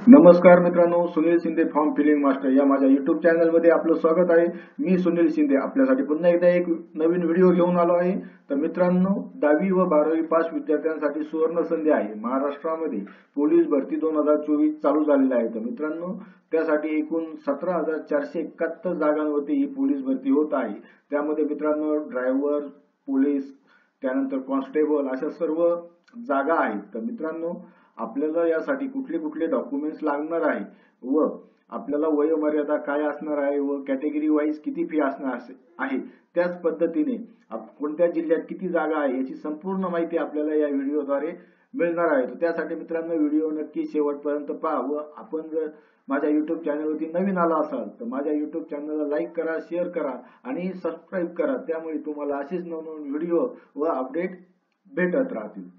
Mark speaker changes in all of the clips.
Speaker 1: नमस्कार मित्रांनो, Sunil Shinde form filling master या माझ्या YouTube चॅनल मध्ये आपलं स्वागत आहे। मी सुनील शिंदे आपल्यासाठी पुन्हा एकदा एक नवीन व्हिडिओ घेऊन आलो आहे। तर मित्रांनो, 10वी व 12वी पास विद्यार्थ्यांसाठी सुवर्ण संधी आहे। महाराष्ट्रामध्ये पोलीस भरती 2024 चालू झालेली आहे। तर मित्रांनो, त्यासाठी एकूण 17,471 जागांवरती ही पोलीस भरती होत आहे। त्यामध्ये मित्रांनो ड्रायव्हर, पोलीस, त्यानंतर कॉन्स्टेबल अशा सर्व जागा आहेत। तर मित्रांनो, आपल्याला यासाठी कुठले कुठले डॉक्युमेंट्स लागणार आहे व आपल्याला वयोमर्यादा काय असणार आहे व कॅटेगरी वाईज किती फी असणार आहे, त्याच पद्धतीने कोणत्या जिल्ह्यात किती जागा आहे याची संपूर्ण माहिती आपल्याला या व्हिडिओद्वारे मिळणार आहे। तर त्यासाठी मित्रांनो, व्हिडिओ नक्की शेवटपर्यंत पहा व आपण जर माझ्या YouTube चॅनलवरती नवीन आला असाल तर माझ्या YouTube चॅनलला लाईक करा, शेअर करा आणि सबस्क्राईब करा। त्यामुळे तुम्हाला असेच नवनवीन व्हिडिओ व अपडेट भेटत राहतील।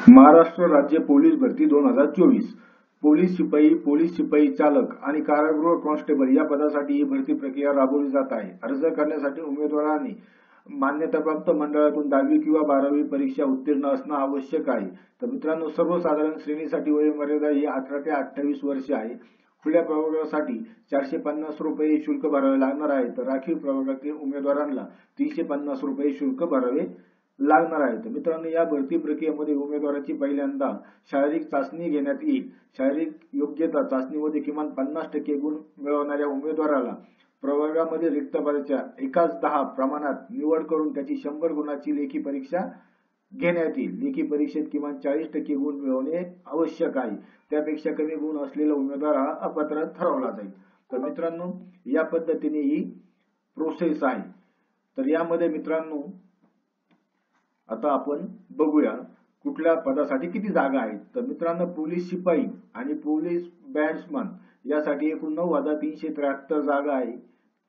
Speaker 1: महाराष्ट्र राज्य पोलीस भरती 2024 पोलीस शिपाई चालक आणि कारागृह कॉन्स्टेबल या पदासाठी ही भरती प्रक्रिया राबवली जात आहे। अर्ज करण्यासाठी उमेदवारांनी मान्यताप्राप्त मंडळातून 10वी किंवा 12वी परीक्षा उत्तीर्ण असणं आवश्यक आहे। तर मित्रांनो, सर्वसाधारण श्रेणीसाठी वयोमर्यादा ही 18 ते 28 वर्षे आहे। खुल्या प्रवर्गासाठी 450 रुपये शुल्क भरावे लागणार आहे, तर राखीव प्रवर्गातील उमेदवारांना 350 रुपये शुल्क भरावे लागणार आहे। तर मित्रांनो, या भरती प्रक्रियेमध्ये उमेदवाराची पहिल्यांदा शारीरिक चाचणी घेण्यात येईल। शारीरिक योग्यता चाचणीमध्ये किमान 50% गुण मिळवणाऱ्या उमेदवाराला प्रवर्गामध्ये रिक्त पदाच्या एकाच 10 प्रमाणात निवड करून त्याची 100 गुणाची लेखी परीक्षा घेण्यात येईल। लेखी परीक्षेत किमान 40% गुण मिळवणे आवश्यक आहे। त्यापेक्षा कमी गुण असलेला उमेदवार हा अपात्र ठरवला जाईल। तर मित्रांनो, या पद्धतीने ही प्रोसेस आहे। तर यामध्ये मित्रांनो, आता आपण बघूया कुठल्या पदासाठी किती जागा आहेत। तर मित्रांनो, पोलीस शिपाई आणि पोलीस बॅट्समन यासाठी एकूण 9,373 जागा आहे।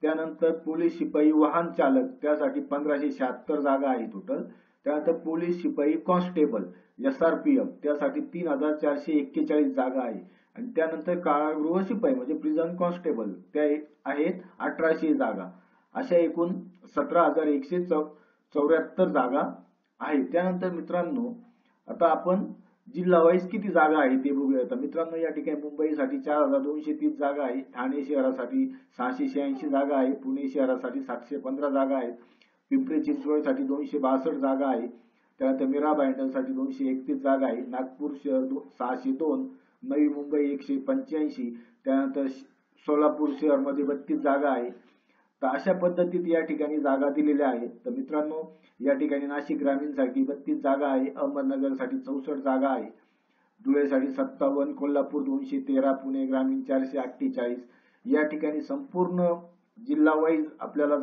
Speaker 1: त्यानंतर पोलीस शिपाई वाहन चालक त्यासाठी 1,576 जागा आहे टोटल। त्यानंतर पोलीस शिपाई कॉन्स्टेबल SRPF त्यासाठी 3,441 जागा आहे। आणि त्यानंतर कारागृह शिपाई म्हणजे प्रिझन कॉन्स्टेबल त्या आहेत 1,800 जागा। अशा एकूण 17,174 जागा आहे। त्यानंतर मित्रांनो, आता आपण जिल्हा वाईज किती जागा आहे ते बघूया। तर मित्रांनो, या ठिकाणी मुंबईसाठी 4,230 जागा आहे, ठाणे शहरासाठी 686 जागा आहे, पुणे शहरासाठी 715 जागा आहेत, पिंपरी चिंचवडसाठी 262 जागा आहे, त्यानंतर मीरा भाईंदरसाठी 231 जागा आहे, नागपूर शहर 602, नवी मुंबई 185, त्यानंतर सोलापूर शहर मध्ये 32 जागा आहे। तर अशा पद्धतीत या ठिकाणी जागा दिलेल्या आहेत। तर मित्रांनो, या ठिकाणी नाशिक ग्रामीणसाठी 32 जागा आहे, अहमदनगरसाठी 64 जागा आहे, धुळेसाठी 57, कोल्हापूर 213, पुणे ग्रामीण 448 या ठिकाणी संपूर्ण जिल्हा वाईज आपल्याला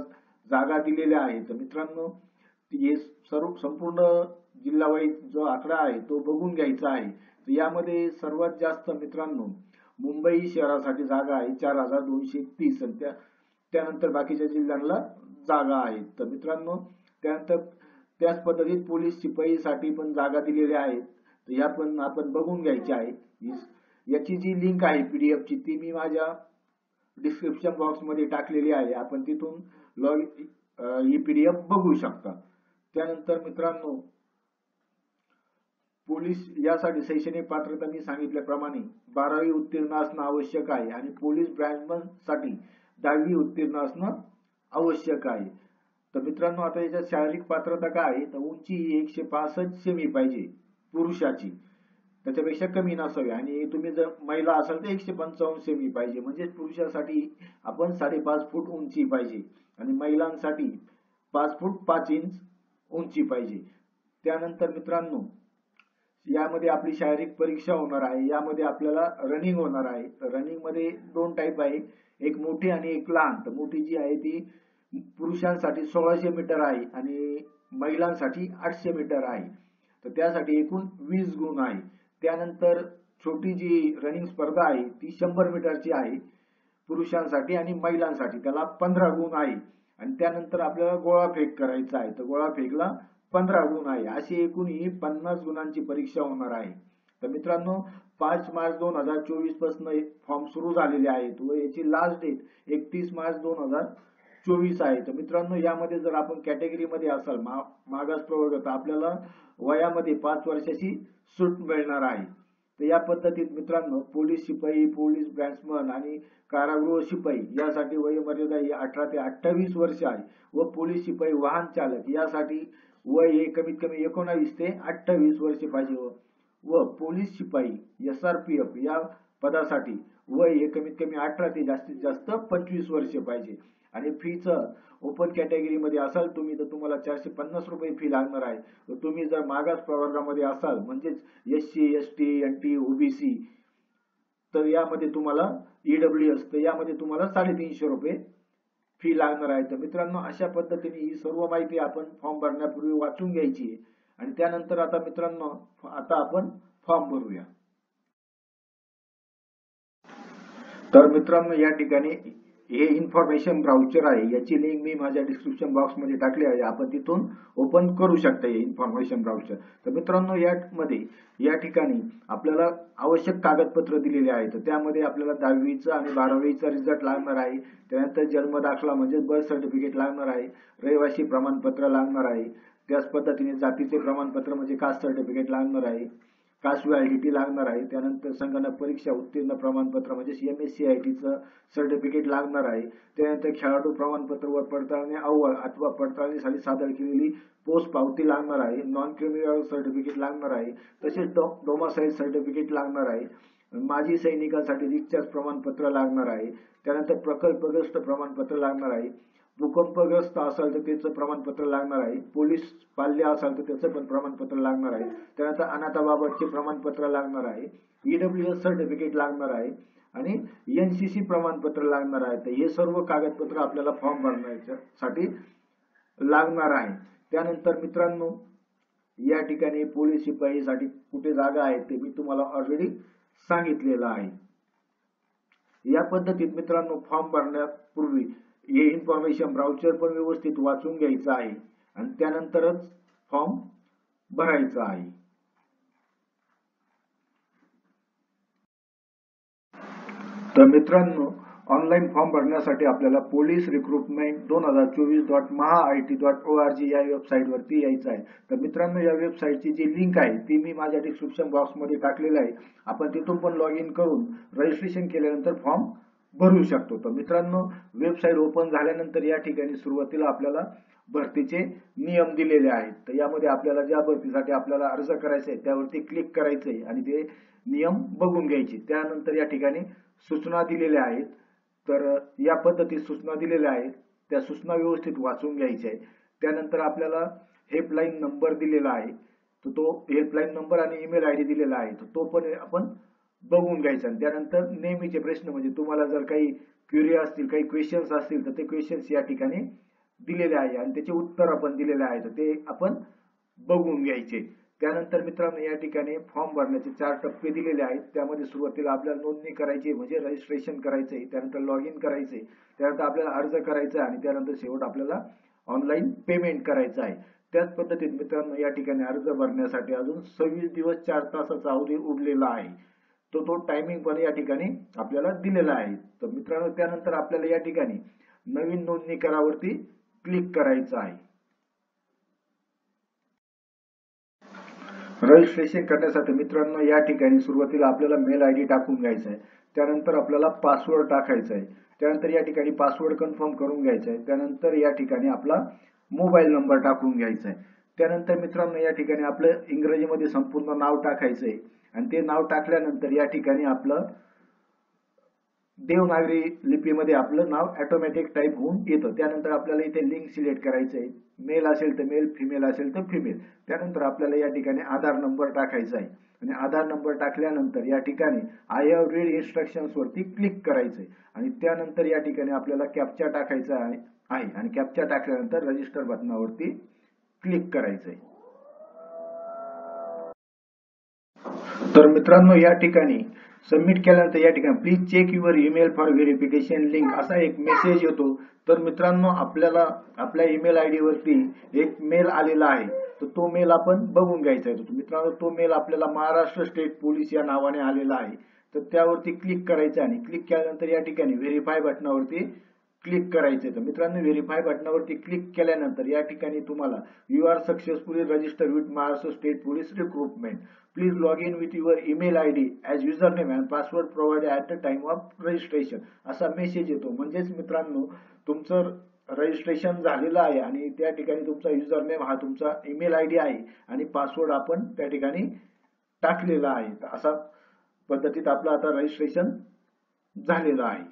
Speaker 1: जागा दिलेल्या आहेत। तर मित्रांनो, हे संपूर्ण जिल्हा वाईज जो आकडा आहे तो बघून घ्यायचा आहे। तर यामध्ये सर्वात जास्त मित्रांनो मुंबई शहरासाठी जागा आहे 4,230 आणि त्यानंतर बाकीच्या जिल्ह्यांना जागा आहेत। तर मित्रांनो, त्यानंतर त्याच पद्धतीत पोलीस शिपाईसाठी पण जागा दिलेल्या आहेत। तर या पण आपण बघून घ्यायच्या आहे। याची जी लिंक आहे PDF ची ती मी माझ्या डिस्क्रिप्शन बॉक्स मध्ये टाकलेली आहे, आपण तिथून ही PDF बघू शकता। त्यानंतर मित्रांनो, पोलीस यासाठी शैक्षणिक पात्रता मी सांगितल्याप्रमाणे 12वी उत्तीर्ण असणं आवश्यक आहे आणि पोलीस ब्रॅंचमन साठी 10वी उत्तीर्ण असणं आवश्यक आहे। तर मित्रांनो, आता याच्यात शारीरिक पात्रता काय आहे, तर उंची 165 सेमी पाहिजे पुरुषाची, त्याच्यापेक्षा कमी नसावी, आणि तुम्ही जर महिला असाल तर 155 सेमी पाहिजे, म्हणजे पुरुषासाठी आपण 5.5 फूट उंची पाहिजे आणि महिलांसाठी 5 फूट 5 इंच उंची पाहिजे। त्यानंतर मित्रांनो, यामध्ये आपली शारीरिक परीक्षा होणार आहे। यामध्ये आपल्याला रनिंग होणार आहे। तर रनिंग मध्ये 2 टाइप आहे, एक मोठी आणि एक लहान। तर मोठी जी आहे ती पुरुषांसाठी 1600 मीटर आहे आणि महिलांसाठी 800 मीटर आहे। तर त्यासाठी एकूण 20 गुण आहे। त्यानंतर छोटी जी रनिंग स्पर्धा आहे ती 100 मीटरची आहे पुरुषांसाठी आणि महिलांसाठी, त्याला 15 गुण आहे। आणि त्यानंतर आपल्याला गोळा फेक करायचा आहे, तर गोळा फेकला 15 गुण आहे। अशी एकूण ही 50 गुणांची परीक्षा होणार आहे। तर मित्रांनो, 5 मार्च 2024 पासून फॉर्म सुरू झालेले आहेत व याची लास्ट डेट 31 मार्च 2024 आहे. तर मित्रांनो, यामध्ये जर आपण कॅटेगरीमध्ये असाल मागास प्रवर्ग, तर आपल्याला वयामध्ये 5 वर्षाची सूट मिळणार आहे. तर या पद्धतीत मित्रांनो, पोलीस शिपाई, पोलीस बॅट्समन आणि कारागृह शिपाई यासाठी वयोमर्यादा ही 18 ते 28 वर्ष आहे व पोलीस शिपाई वाहन चालक यासाठी वय हे कमीत कमी 19 ते 28 वर्ष पाहिजे व पोलीस शिपाई SRPF या पदासाठी वय हे कमीत कमी 18 ते जास्तीत जास्त 25 वर्ष पाहिजे. आणि फीचं ओपन कॅटेगरी मध्ये असाल तुम्ही, तर तुम्हाला 450 रुपये फी लागणार आहे. तुम्ही जर मागास प्रवर्गामध्ये असाल म्हणजेच SC, ST, NT, OBC, तर यामध्ये तुम्हाला EWS, तर यामध्ये तुम्हाला 350 रुपये फी लागणार आहे. तर मित्रांनो, अशा पद्धतीने ही सर्व माहिती आपण फॉर्म भरण्यापूर्वी वाचून घ्यायची आहे. आणि त्यानंतर आता मित्रांनो, आता आपण फॉर्म भरूया. तर मित्रांनो, या ठिकाणी हे इन्फॉर्मेशन ब्राउचर आहे, याची लिंक मी माझ्या डिस्क्रिप्शन बॉक्स मध्ये टाकली आहे. आपण तिथून ओपन करू शकता हे इन्फॉर्मेशन ब्राउचर. तर मित्रांनो, या ठिकाणी आपल्याला आवश्यक कागदपत्र दिलेले आहेत. तर त्यामध्ये आपल्याला 10वीचा आणि 12वीचा रिझल्ट लागणार आहे. त्यानंतर जन्म दाखला म्हणजे बर्थ सर्टिफिकेट लागणार आहे. रहिवासी प्रमाणपत्र लागणार आहे. त्याच पद्धतीने जातीचे प्रमाणपत्र म्हणजे कास्ट सर्टिफिकेट लागणार आहे. कास्ट व्हॅलिडिटी लागणार आहे. त्यानंतर संगणक परीक्षा उत्तीर्ण प्रमाणपत्र म्हणजे MSc/ITचं सर्टिफिकेट लागणार आहे. त्यानंतर खेळाडू प्रमाणपत्र व पडताळणी अहवाल अथवा पडताळणीसाठी सादर केलेली पोस्ट पावती लागणार आहे. नॉन क्रिमिनल सर्टिफिकेट लागणार आहे. तसेच डोमासाईल सर्टिफिकेट लागणार आहे. माजी सैनिकांसाठी डिस्चार्ज प्रमाणपत्र लागणार आहे. त्यानंतर प्रकल्पग्रस्त प्रमाणपत्र लागणार आहे. भूकंपग्रस्त असेल तर त्याचं प्रमाणपत्र लागणार आहे. पोलीस पाल्य असेल तर त्याचं पण प्रमाणपत्र लागणार आहे. त्यानंतर अनाथाबाबतचे प्रमाणपत्र लागणार आहे. EWS सर्टिफिकेट लागणार आहे आणि NCC प्रमाणपत्र लागणार आहे. तर हे सर्व कागदपत्र आपल्याला फॉर्म भरण्यासाठी लागणार आहे. त्यानंतर मित्रांनो, या ठिकाणी पोलीस शिपाईसाठी कुठे जागा आहे ते मी तुम्हाला ऑलरेडी सांगितलेलं आहे. या पद्धतीत मित्रांनो, फॉर्म भरण्यापूर्वी हे इन्फॉर्मेशन ब्राउचर पण व्यवस्थित वाचून घ्यायचं आहे आणि त्यानंतरच फॉर्म भरायचा आहे. तर मित्रांनो, ऑनलाईन फॉर्म भरण्यासाठी आपल्याला पोलीस रिक्रुटमेंट 2024.mahaIT.org या वेबसाईट वरती यायचं आहे. तर मित्रांनो, या वेबसाईटची जी लिंक आहे ती मी माझ्या डिस्क्रिप्शन बॉक्स मध्ये टाकलेली आहे. आपण तिथून पण लॉग इन करून रजिस्ट्रेशन केल्यानंतर फॉर्म भरू शकतो. तर मित्रांनो, वेबसाईट ओपन झाल्यानंतर या ठिकाणी सुरुवातीला आपल्याला भरतीचे नियम दिलेले आहेत. तर यामध्ये आपल्याला ज्या भरतीसाठी आपल्याला अर्ज करायचा आहे त्यावरती क्लिक करायचंय आणि ते नियम बघून घ्यायचे. त्यानंतर या ठिकाणी सूचना दिलेल्या आहेत. तर या पद्धतीत सूचना दिलेल्या आहेत, त्या सूचना व्यवस्थित वाचून घ्यायच्या आहेत. त्यानंतर आपल्याला हेल्पलाईन नंबर दिलेला आहे. तर तो हेल्पलाईन नंबर आणि ईमेल ID दिलेला आहे. तर तो पण आपण बघून घ्यायचा. आणि त्यानंतर नेहमीचे प्रश्न म्हणजे तुम्हाला जर काही क्वेरी असतील, काही क्वेश्चन्स असतील तर ते क्वेश्चन्स या ठिकाणी दिलेले आहे आणि त्याचे उत्तर आपण दिलेले आहे. तर ते आपण बघून घ्यायचे. त्यानंतर मित्रांनो, या ठिकाणी फॉर्म भरण्याचे 4 टप्पे दिलेले आहेत. त्यामध्ये सुरुवातीला आपल्याला नोंदणी करायची म्हणजे रजिस्ट्रेशन करायचंय. त्यानंतर लॉग इन करायचंय. त्यानंतर आपल्याला अर्ज करायचा आहे आणि त्यानंतर शेवट आपल्याला ऑनलाईन पेमेंट करायचं आहे. त्याच पद्धतीत मित्रांनो, या ठिकाणी अर्ज भरण्यासाठी अजून 26 दिवस 4 तासाचा अवधी उरलेला आहे. तो टायमिंग पण या ठिकाणी आपल्याला दिलेला आहे. तर मित्रांनो, त्यानंतर आपल्याला या ठिकाणी नवीन नोंदणी करावरती क्लिक करायचं आहे. रजिस्ट्रेशन करण्यासाठी मित्रांनो, या ठिकाणी सुरुवातीला आपल्याला मेल ID टाकून घ्यायचा आहे. त्यानंतर आपल्याला पासवर्ड टाकायचा आहे. त्यानंतर या ठिकाणी पासवर्ड कन्फर्म करून घ्यायचा आहे. त्यानंतर या ठिकाणी आपला मोबाईल नंबर टाकून घ्यायचा आहे. त्यानंतर मित्रांनो, या ठिकाणी आपलं इंग्रजीमध्ये संपूर्ण नाव टाकायचं आहे आणि ते नाव टाकल्यानंतर या ठिकाणी आपलं देवनागरी लिपीमध्ये आपलं नाव ऑटोमॅटिक टाइप होऊन येतं. त्यानंतर आपल्याला इथे लिंक सिलेक्ट करायचं आहे. मेल असेल तर मेल, फिमेल असेल तर फिमेल. त्यानंतर आपल्याला या ठिकाणी आधार नंबर टाकायचा आहे आणि आधार नंबर टाकल्यानंतर या ठिकाणी आय हॅव रीड इन्स्ट्रक्शन्स वरती क्लिक करायचं आहे आणि त्यानंतर या ठिकाणी आपल्याला कॅप्चा टाकायचा आहे आणि कॅप्चा टाकल्यानंतर रजिस्टर बटनावरती क्लिक करायचं आहे. तर मित्रांनो, या ठिकाणी सबमिट केल्यानंतर या ठिकाणी please check your email for verification link असा एक मेसेज येतो. तर मित्रांनो, आपल्याला आपल्या ईमेल ID वरती एक मेल आलेला आहे. तर तो मेल आपण बघून घ्यायचा आहे. मित्रांनो, तो मेल आपल्याला महाराष्ट्र स्टेट पोलीस या नावाने आलेला आहे. तर त्यावरती क्लिक करायचं आणि क्लिक केल्यानंतर या ठिकाणी व्हेरीफाय बटनावरती क्लिक करायचं. तर मित्रांनो, व्हेरीफाय बटनावरती क्लिक केल्यानंतर या ठिकाणी तुम्हाला you are successfully registered with Maharashtra state police recruitment. Please log in with your email ID as user name and password provided at the time of registration असा मेसेज येतो. म्हणजेच मित्रांनो, तुमचं रजिस्ट्रेशन झालेलं आहे आणि त्या ठिकाणी तुमचा युजर नेम हा तुमचा ईमेल आयडी आहे आणि पासवर्ड आपण त्या ठिकाणी टाकलेला आहे. अशा पद्धतीत आपलं आता रजिस्ट्रेशन झालेलं आहे.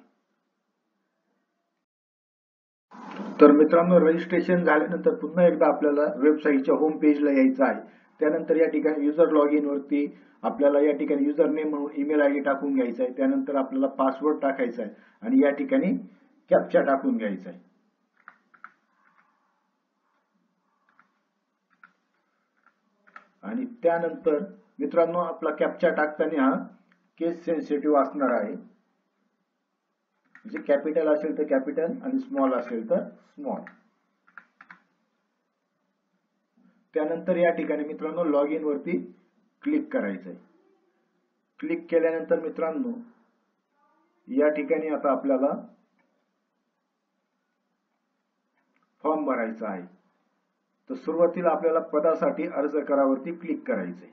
Speaker 1: तर मित्रांनो, रजिस्ट्रेशन झाल्यानंतर पुन्हा एकदा आपल्याला वेबसाईटच्या होम पेजला यायचं आहे. त्यानंतर या ठिकाणी युजर लॉग इन वरती आपल्याला या ठिकाणी युजर नेम म्हणून ईमेल आयडी टाकून घ्यायचा आहे. त्यानंतर आपल्याला पासवर्ड टाकायचा आहे आणि या ठिकाणी कॅप्चा टाकून घ्यायचा आहे. आणि त्यानंतर मित्रांनो, आपला कॅप्चा टाकताना हा केस सेन्सिटिव्ह असणार आहे. म्हणजे कॅपिटल असेल तर कॅपिटल आणि स्मॉल असेल तर स्मॉल. त्यानंतर या ठिकाणी मित्रांनो लॉग इन वरती क्लिक करायचं आहे. क्लिक केल्यानंतर मित्रांनो या ठिकाणी आता आपल्याला फॉर्म भरायचा आहे. तर सुरुवातीला आपल्याला पदासाठी अर्ज करावरती क्लिक करायचंय.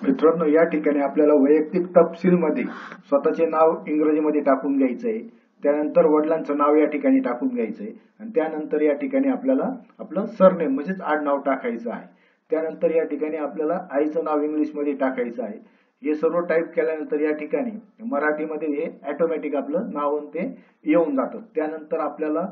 Speaker 1: मित्रांनो, या ठिकाणी आपल्याला वैयक्तिक तपशील मध्ये स्वतःचे नाव इंग्रजीमध्ये टाकून घ्यायचंय. त्यानंतर वडिलांचं नाव या ठिकाणी टाकून घ्यायचंय आणि त्यानंतर या ठिकाणी आपल्याला आपलं सरनेम म्हणजेच आडनाव टाकायचं आहे. त्यानंतर या ठिकाणी आपल्याला आईचं नाव इंग्लिश मध्ये टाकायचं आहे. हे सर्व टाईप केल्यानंतर या ठिकाणी मराठीमध्ये हे ऑटोमॅटिक आपलं नाव ते येऊन जातं. त्यानंतर आपल्याला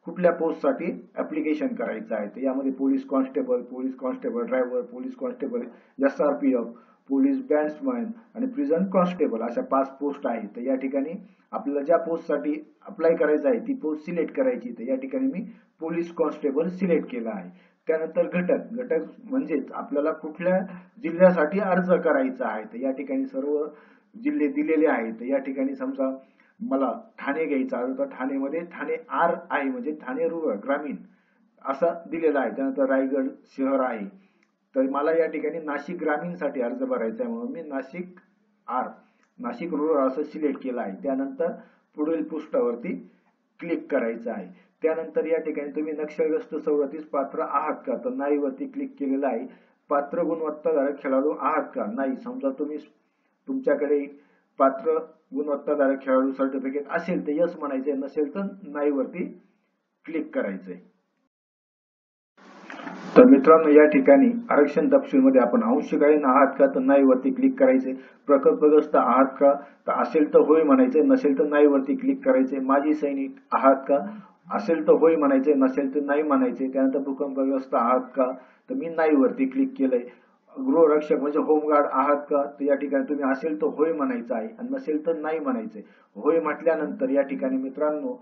Speaker 1: कुठल्या पोस्टसाठी ऍप्लिकेशन करायचं आहे. तर यामध्ये police constable driver, police constable SRPF, police batsman आणि प्रिझन कॉन्स्टेबल अशा 5 पोस्ट आहेत. तर या ठिकाणी आपल्याला ज्या पोस्टसाठी अप्लाय करायचं आहे ती पोस्ट सिलेक्ट करायची. तर या ठिकाणी मी पोलीस कॉन्स्टेबल सिलेक्ट केला आहे. त्यानंतर घटक म्हणजेच आपल्याला कुठल्या जिल्ह्यासाठी अर्ज करायचा आहे. तर या ठिकाणी सर्व जिल्हे दिलेले आहेत. तर या ठिकाणी समजा मला ठाणे घ्यायचा आहे तर ठाणेमध्ये ठाणे R आहे म्हणजे ठाणे रुरल ग्रामीण असा दिलेला आहे. त्यानंतर रायगड शहर आहे. तर मला या ठिकाणी नाशिक ग्रामीणसाठी अर्ज भरायचा आहे म्हणून मी नाशिक रुरल असं सिलेक्ट केलं आहे. त्यानंतर पुढील पृष्ठावरती क्लिक करायचं आहे. त्यानंतर या ठिकाणी तुम्ही नक्षलग्रस्त सवलतीस पात्र आहात का, तर नाही वरती क्लिक केलेलं आहे. पात्र गुणवत्ताधारक खेळाडू आहात का, नाही. समजा तुम्ही तुमच्याकडे पात्र गुणवत्ताधारक खेळाडू सर्टिफिकेट असेल तर यस म्हणायचंय, नसेल तर नाही वरती क्लिक करायचंय. तर मित्रांनो, या ठिकाणी आरक्षण तपशील मध्ये आपण अंशकालीन आहात का, तर नाही वरती क्लिक करायचे. प्रकल्पग्रस्त आहात का, तर असेल तर होय म्हणायचंय, नसेल तर नाही वरती क्लिक करायचे. माजी सैनिक आहात का, असेल तर होय म्हणायचंय, नसेल तर नाही म्हणायचे. त्यानंतर भूकंपग्रस्त आहात का, तर मी नाही वरती क्लिक केलंय. गृहरक्षक म्हणजे होमगार्ड आहात का, तर या ठिकाणी तुम्ही असेल तर होय म्हणायचं आहे आणि नसेल तर नाही म्हणायचंय. होय म्हटल्यानंतर या ठिकाणी मित्रांनो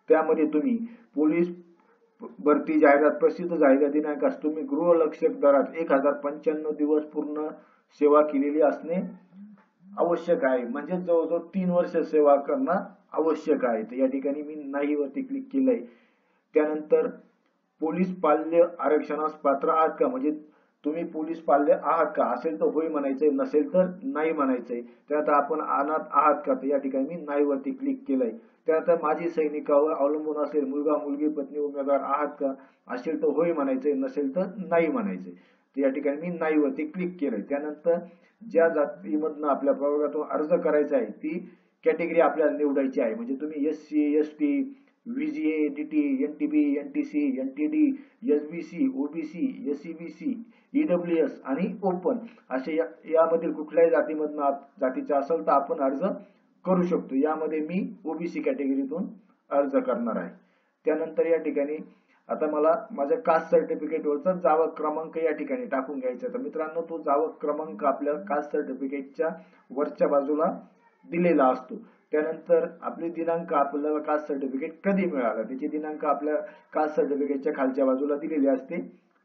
Speaker 1: त्यामध्ये तुम्ही पोलीस भरती जाहिरात प्रसिद्ध झालेल्या दिनांकास तुम्ही गृहरक्षक दरात 1095 दिवस पूर्ण सेवा केलेली असणे आवश्यक आहे. म्हणजे जवळजवळ 3 वर्ष सेवा करणं आवश्यक आहे. तर या ठिकाणी मी नाही वरती क्लिक केलंय. त्यानंतर पोलीस पाल्य आरक्षणास पात्र आहात का, म्हणजे तुम्ही पोलीस पाल्य आहात का, असेल तर होय म्हणायचंय, नसेल तर नाही म्हणायचंय. त्यानंतर आपण अनाथ आहात का, तर या ठिकाणी मी नाही वरती क्लिक केलंय. त्यानंतर माजी सैनिकावर अवलंबून असेल मुलगा मुलगी पत्नी उमेदवार आहात का, असेल तर होय म्हणायचंय, नसेल तर नाही म्हणायचंय. तर या ठिकाणी मी नाही वरती क्लिक केलंय. त्यानंतर ज्या जातीमधनं आपल्या प्रवर्गातून अर्ज करायचा आहे ती कॅटेगरी आपल्याला निवडायची आहे. म्हणजे तुम्ही SC ST VGA DT NTB NTC NTD SBC OBC SCBC EWS आणि ओपन असे यामधील कुठल्याही जातीचा असेल तर आपण अर्ज करू शकतो. यामध्ये मी OBC कॅटेगरीतून अर्ज करणार आहे. त्यानंतर या ठिकाणी आता मला माझ्या कास्ट सर्टिफिकेट वरचा जावक क्रमांक या ठिकाणी टाकून घ्यायचा. तर मित्रांनो तो जावक क्रमांक आपल्या कास्ट सर्टिफिकेटच्या वरच्या बाजूला दिलेला असतो. त्यानंतर आपली दिनांक आपल्याला कास्ट सर्टिफिकेट कधी मिळालं त्याची दिनांक आपल्या कास्ट सर्टिफिकेटच्या खालच्या बाजूला दिलेली असते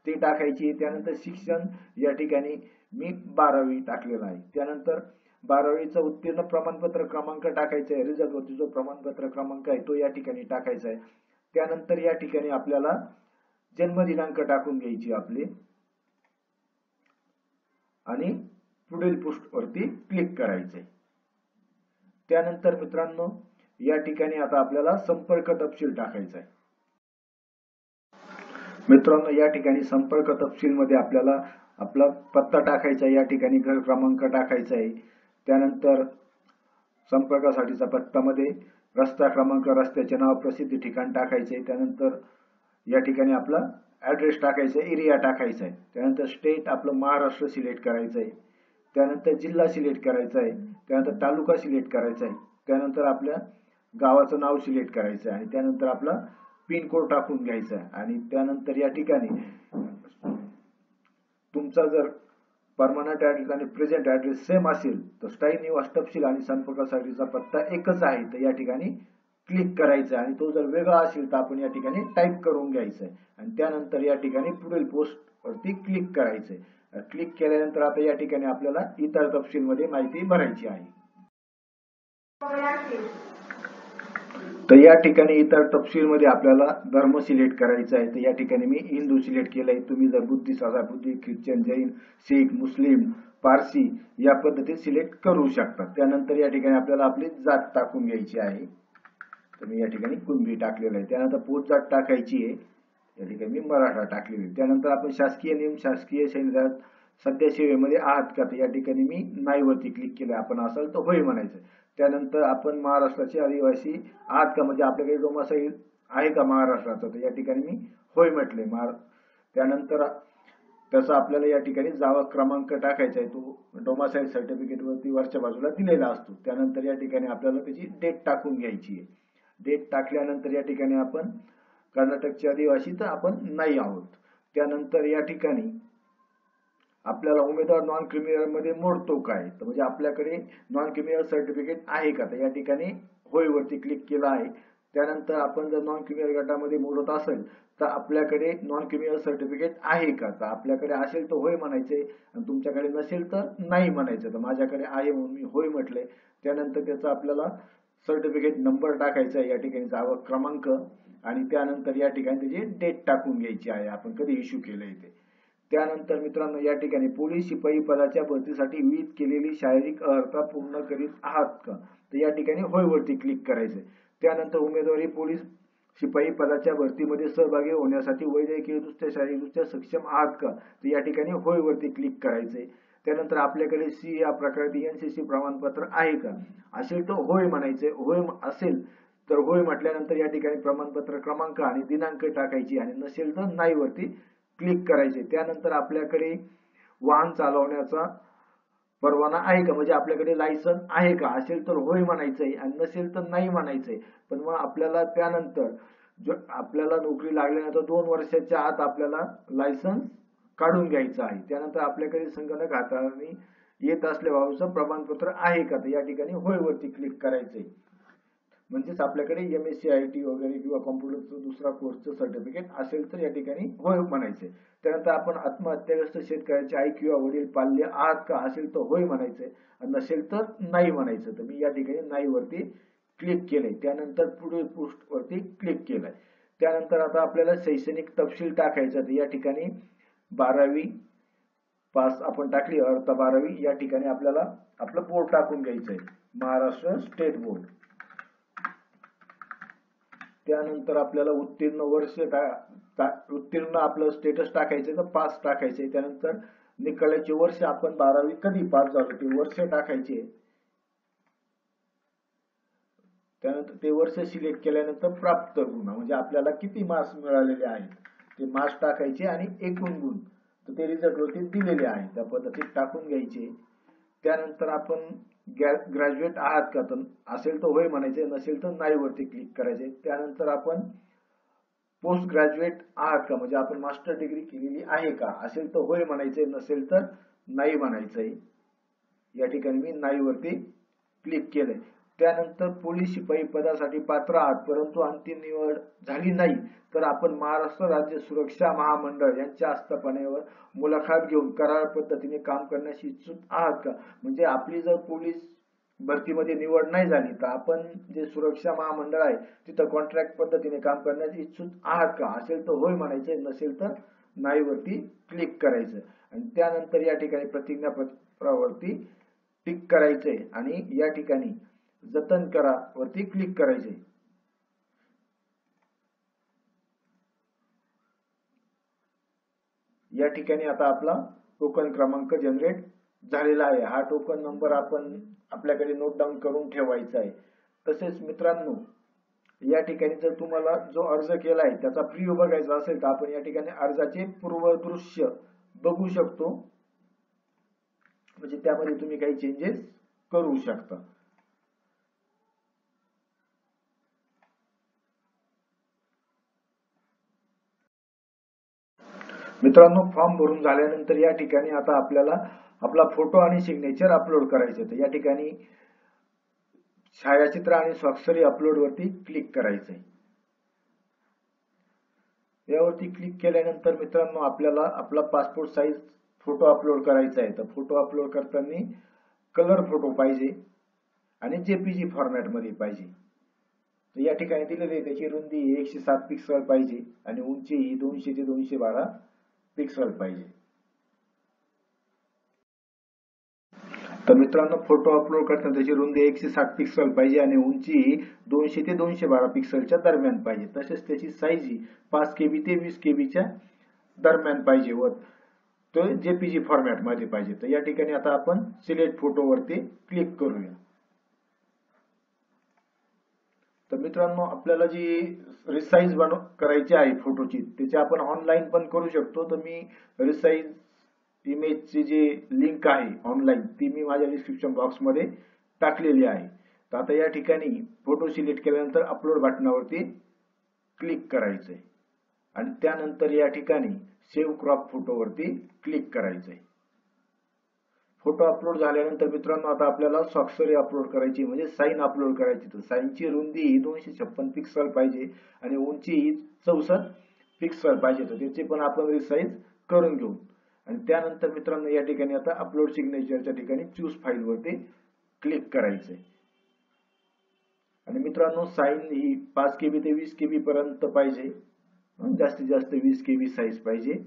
Speaker 1: ते टाकायची. त्यानंतर शिक्षण या ठिकाणी मी 12वी टाकलेलं आहे. त्यानंतर 12वीचं उत्तीर्ण प्रमाणपत्र क्रमांक टाकायचा आहे, रिझल्ट वरती जो प्रमाणपत्र क्रमांक आहे तो या ठिकाणी टाकायचा आहे. त्यानंतर या ठिकाणी आपल्याला जन्म दिनांक टाकून घ्यायची आपली आणि पुढील पोस्ट वरती क्लिक करायचंय. त्यानंतर मित्रांनो या ठिकाणी आता आपल्याला संपर्क तपशील टाकायचा आहे. मित्रांनो या ठिकाणी संपर्क तपशील मध्ये आपल्याला आपला पत्ता टाकायचा आहे, या ठिकाणी घर क्रमांक टाकायचा आहे. त्यानंतर संपर्कासाठीचा पत्तामध्ये रस्ता क्रमांक, रस्त्याचे नाव, प्रसिद्ध ठिकाण टाकायचे. त्यानंतर या ठिकाणी आपला ऍड्रेस टाकायचा आहे, एरिया टाकायचा आहे. त्यानंतर स्टेट आपलं महाराष्ट्र सिलेक्ट करायचं आहे. त्यानंतर जिल्हा सिलेक्ट करायचा आहे. त्यानंतर तालुका सिलेक्ट करायचा आहे. त्यानंतर आपल्या गावाचं नाव सिलेक्ट करायचं आहे आणि त्यानंतर आपला पिन कोड टाकून घ्यायचा आहे. आणि त्यानंतर या ठिकाणी तुमचा जर परमनंट ऍड्रेस आणि प्रेझेंट ऍड्रेस सेम असेल तर स्थायी निवास तपशील आणि संपर्कासाठीचा पत्ता एकच आहे तर या ठिकाणी क्लिक करायचं आहे. आणि तो जर वेगळा असेल तर आपण या ठिकाणी टाईप करून घ्यायचं आहे आणि त्यानंतर या ठिकाणी पुढील पोस्ट वरती क्लिक करायचंय. क्लिक केल्यानंतर आता या ठिकाणी आपल्याला इतर तपशील मध्ये माहिती भरायची आहे. तर या ठिकाणी इतर तपशील मध्ये आपल्याला धर्म सिलेक्ट करायचा आहे. तर या ठिकाणी मी हिंदू सिलेक्ट केलंय. तुम्ही जर बुद्धिस्ट असाल बुद्धिस्ट, ख्रिश्चन, जैन, शीख, मुस्लिम, पारसी या पद्धतीत सिलेक्ट करू शकता. त्यानंतर या ठिकाणी आपल्याला आपली जात टाकून घ्यायची आहे. तर मी या ठिकाणी कुणबी टाकलेलं आहे. त्यानंतर पोट जात टाकायची आहे. या ठिकाणी मी मराठा टाकलेली आहे. त्यानंतर आपण शासकीय नियम, शासकीय सैन्यात सध्या सेवेमध्ये आहात का तर या ठिकाणी मी नाही वरती क्लिक केलं. आपण असाल तर होय म्हणायचं. त्यानंतर आपण महाराष्ट्राचे आदिवासी आहात का म्हणजे आपल्याकडे डोमासाईल आहे का महाराष्ट्राचा तर या ठिकाणी मी होय म्हटले. त्यानंतर त्याचा आपल्याला या ठिकाणी जावा क्रमांक टाकायचा आहे. तो डोमासाईल सर्टिफिकेट वरती वरच्या बाजूला दिलेला असतो. त्यानंतर या ठिकाणी आपल्याला त्याची डेट टाकून घ्यायची आहे. डेट टाकल्यानंतर या ठिकाणी आपण कर्नाटकचे आदिवासी तर आपण नाही आहोत. त्यानंतर या ठिकाणी आपल्याला उमेदवार नॉन क्रिमिनल मध्ये मोडतो काय तर म्हणजे आपल्याकडे नॉन क्रिमिनल सर्टिफिकेट आहे का तर या ठिकाणी होय वरती क्लिक केलं आहे. त्यानंतर आपण जर नॉन क्रिमिनल गटामध्ये मोडत असेल तर आपल्याकडे नॉन क्रिमिनल सर्टिफिकेट आहे का तर आपल्याकडे असेल तर होय म्हणायचे आणि तुमच्याकडे नसेल तर नाही म्हणायचं. तर माझ्याकडे आहे म्हणून मी होय म्हटले. त्यानंतर त्याचा आपल्याला सर्टिफिकेट नंबर टाकायचा आहे, या ठिकाणी जावा क्रमांक आणि त्यानंतर या ठिकाणी त्याची डेट टाकून घ्यायची आहे, आपण कधी इश्यू केलंय ते. त्यानंतर मित्रांनो या ठिकाणी पोलीस शिपाई पदाच्या भरतीसाठी विहित केलेली शारीरिक अर्हता पूर्ण करीत आहात का तर या ठिकाणी होय वरती क्लिक करायचे. त्यानंतर उमेदवारी पोलीस शिपाई पदाच्या भरतीमध्ये सहभागी होण्यासाठी वैद्यकीय दृष्ट्या शारीरिकदृष्ट्या सक्षम आहात का तर या ठिकाणी होय वरती क्लिक करायचे. त्यानंतर आपल्याकडे सी या प्रकारचे एनसीसी प्रमाणपत्र आहे का असेल तर होय म्हणायचे. होय असेल तर होय म्हटल्यानंतर या ठिकाणी प्रमाणपत्र क्रमांक आणि दिनांक टाकायची आणि नसेल तर नाही वरती क्लिक करायचे. त्यानंतर आपल्याकडे वाहन चालवण्याचा परवाना आहे का म्हणजे आपल्याकडे लायसन आहे का असेल तर होय म्हणायचंय आणि नसेल तर नाही म्हणायचंय. पण मग आपल्याला त्यानंतर जो आपल्याला नोकरी लागल्यानंतर 2 वर्षाच्या आत आपल्याला लायसन्स काढून घ्यायचं आहे. त्यानंतर आपल्याकडे संगणक हाताळणी येत असल्याबाबतचं प्रमाणपत्र आहे का तर या ठिकाणी होय वरती क्लिक करायचंय. म्हणजेच आपल्याकडे MSc IT वगैरे किंवा कॉम्प्युटरचं दुसरा कोर्सचं सर्टिफिकेट असेल तर या ठिकाणी होय म्हणायचे. त्यानंतर आपण आत्महत्याग्रस्त शेतकऱ्याचे आई किंवा वडील पाल्य आहात का असेल तर होय म्हणायचे आणि नसेल तर नाही म्हणायचं. तर मी या ठिकाणी नाही वरती क्लिक केलंय. त्यानंतर पुढील पोस्ट वरती क्लिक केलंय. त्यानंतर आता आपल्याला शैक्षणिक तपशील टाकायचा तर या ठिकाणी 12वी पास आपण टाकली अर्थ 12वी या ठिकाणी आपल्याला आपलं बोर्ड टाकून घ्यायचंय महाराष्ट्र स्टेट बोर्ड. त्यानंतर आपल्याला उत्तीर्ण वर्ष उत्तीर्ण आपलं स्टेटस टाकायचं तर पास टाकायचे. त्यानंतर निकालाचे वर्ष आपण 12वी कधी पास झालो ते वर्ष टाकायचे. त्यानंतर ते वर्ष सिलेक्ट केल्यानंतर प्राप्त गुण म्हणजे आपल्याला किती मार्क्स मिळालेले आहेत ते मार्क्स टाकायचे आणि एकूण गुण तर ते रिझल्ट वरती दिलेले आहेत त्या पद्धतीत टाकून घ्यायचे. त्यानंतर आपण ग्रॅज्युएट आहात का तर असेल तर होय म्हणायचे नसेल तर नाही वरती क्लिक करायचे. त्यानंतर आपण पोस्ट ग्रॅज्युएट आहात का म्हणजे आपण मास्टर डिग्री केलेली आहे का असेल तर होय म्हणायचे नसेल तर नाही म्हणायचंय. या ठिकाणी मी नाही वरती क्लिक केलंय. त्यानंतर पोलीस शिपाई पदासाठी पात्र आहात परंतु अंतिम निवड झाली नाही तर आपण महाराष्ट्र राज्य सुरक्षा महामंडळ यांच्या आस्थापनेवर मुलाखत घेऊन करार पद्धतीने काम करण्यास इच्छुक आहात का? म्हणजे आपली जर पोलीस भरतीमध्ये निवड नाही झाली तर आपण जे सुरक्षा महामंडळ आहे तिथं कॉन्ट्रॅक्ट पद्धतीने काम करण्यास इच्छुक आहात का? असेल तर होय म्हणायचं, नसेल तर नाही वरती क्लिक करायचं आणि त्यानंतर या ठिकाणी प्रतिज्ञापत्रावरती टिक करायचंय आणि या ठिकाणी जतन करा वरती क्लिक करायचे। या ठिकाणी आता आपला टोकन क्रमांक जनरेट झालेला आहे। हा टोकन नंबर आपण आपल्याकडे नोट डाऊन करून ठेवायचा आहे। तसेच मित्रांनो या ठिकाणी जर तुम्हाला जो अर्ज केला आहे त्याचा प्रिव्ह्यू बघायचा असेल तर आपण या ठिकाणी अर्जाचे पूर्वदृश्य बघू शकतो, म्हणजे त्यामध्ये तुम्ही काही चेंजेस करू शकता। मित्रांनो फॉर्म भरून झाल्यानंतर या ठिकाणी आता आपल्याला आपला फोटो आणि सिग्नेचर अपलोड करायचे आहे। या ठिकाणी छायाचित्र आणि स्वाक्षरी अपलोड वरती क्लिक करायचंय। यावरती क्लिक केल्यानंतर मित्रांनो आपल्याला आपला पासपोर्ट साइज फोटो अपलोड करायचा आहे। तर फोटो अपलोड करताना कलर फोटो पाहिजे आणि जेपीजी फॉर्मॅट मध्ये पाहिजे। तर या ठिकाणी दिलेली आहे त्याची रुंदी 107 पिक्सल पाहिजे आणि उंची 200 ते 212 पिक्सल पाहिजे। तर मित्रांनो फोटो अपलोड करताना त्याची रुंदी 160 पिक्सल पाहिजे आणि उंची 200 ते 212 पिक्सलच्या दरम्यान पाहिजे। तसेच त्याची साईज 5 KB ते 20 KB च्या दरम्यान पाहिजे व तो जेपीजी फॉर्मॅट मध्ये पाहिजे। तर या ठिकाणी आता आपण सिलेक्ट फोटो वरती क्लिक करूया। तर मित्रांनो आपल्याला जी रिसाइज करायची आहे फोटोची त्याची आपण ऑनलाईन पण करू शकतो। तर मी रिसाइज इमेजची जी लिंक आहे ऑनलाईन ती मी माझ्या डिस्क्रिप्शन बॉक्स मध्ये टाकलेली आहे। तर आता या ठिकाणी फोटो सिलेक्ट केल्यानंतर अपलोड बटनावरती क्लिक करायचंय आणि त्यानंतर या ठिकाणी सेव्ह क्रॉप फोटो वरती क्लिक करायचंय। फोटो अपलोड झाल्यानंतर मित्रांनो आता आपल्याला स्वाक्षरी अपलोड करायची म्हणजे साइन अपलोड करायची। तर साइनची रुंदी 256 पिक्सल पाहिजे आणि उंची 64 पिक्सल पाहिजे। तर त्याची पण आपण रिसाइज करून घेऊ आणि त्यानंतर मित्रांनो या ठिकाणी आता अपलोड सिग्नेचरच्या ठिकाणी चूज फाईल वरती क्लिक करायचंय आणि मित्रांनो साइन ही 5 KB ते 20 KB पर्यंत पाहिजे, जास्तीत जास्त 20 KB साईज पाहिजे।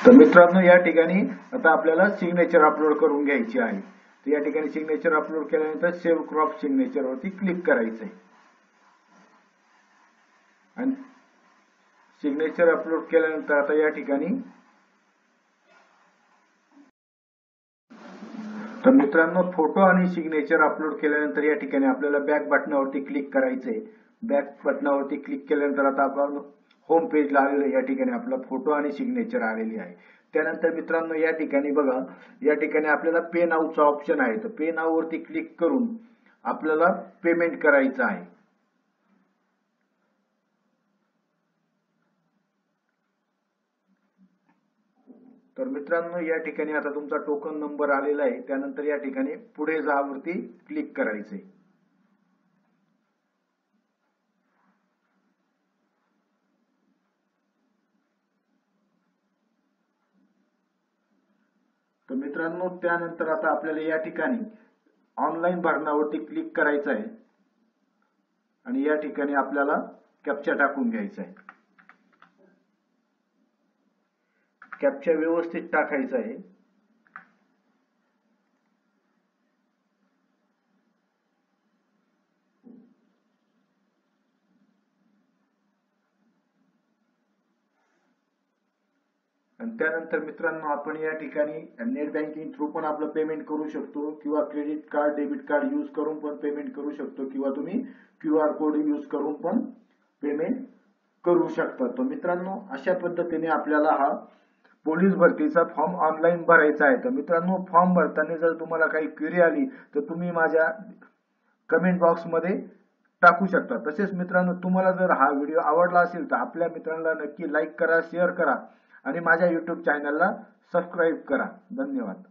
Speaker 1: तर मित्रांनो या ठिकाणी आता आपल्याला सिग्नेचर अपलोड करून घ्यायची आहे। तर या ठिकाणी सिग्नेचर अपलोड केल्यानंतर सेव्ह क्रॉप सिग्नेचर वरती क्लिक करायचंय आणि सिग्नेचर अपलोड केल्यानंतर आता या ठिकाणी तर मित्रांनो फोटो आणि सिग्नेचर अपलोड केल्यानंतर या ठिकाणी आपल्याला बॅक बटनावरती क्लिक करायचंय। बॅक बटनावरती क्लिक केल्यानंतर आता आपण होम पेजला आलेलो या ठिकाणी आपला फोटो आणि सिग्नेचर आलेली आहे। त्यानंतर मित्रांनो या ठिकाणी बघा या ठिकाणी आपल्याला पे नाऊचा ऑप्शन आहे। तर पे नाऊ वरती क्लिक करून आपल्याला पेमेंट करायचं आहे। तर मित्रांनो या ठिकाणी आता तुमचा टोकन नंबर आलेला आहे। त्यानंतर या ठिकाणी पुढे जा वरती क्लिक करायचंय। तर मित्रांनो त्यानंतर आता आपल्याला या ठिकाणी ऑनलाईन भरणावरती क्लिक करायचं आहे आणि या ठिकाणी आपल्याला कॅप्चा टाकून घ्यायचा आहे। कॅप्चा व्यवस्थित टाकायचा आहे आणि त्यानंतर मित्रांनो आपण या ठिकाणी नेट बँकिंग थ्रू पण आपलं पेमेंट करू शकतो किंवा credit card debit card use करून पण पेमेंट करू शकतो किंवा तुम्ही QR कोड यूज करून पण पेमेंट करू शकता. तर मित्रांनो, अशा पद्धतीने आपल्याला हा पोलीस भरतीचा फॉर्म ऑनलाईन भरायचा आहे. तर मित्रांनो, फॉर्म भरताना जर तुम्हाला काही क्वेरी आली तर तुम्ही माझ्या कमेंट बॉक्स मध्ये टाकू शकता. तसेच मित्रांनो, तुम्हाला जर हा व्हिडिओ आवडला असेल तर आपल्या मित्रांना नक्की लाईक करा, शेअर करा आणि माझ्या YouTube चॅनलला सबस्क्राईब करा. धन्यवाद.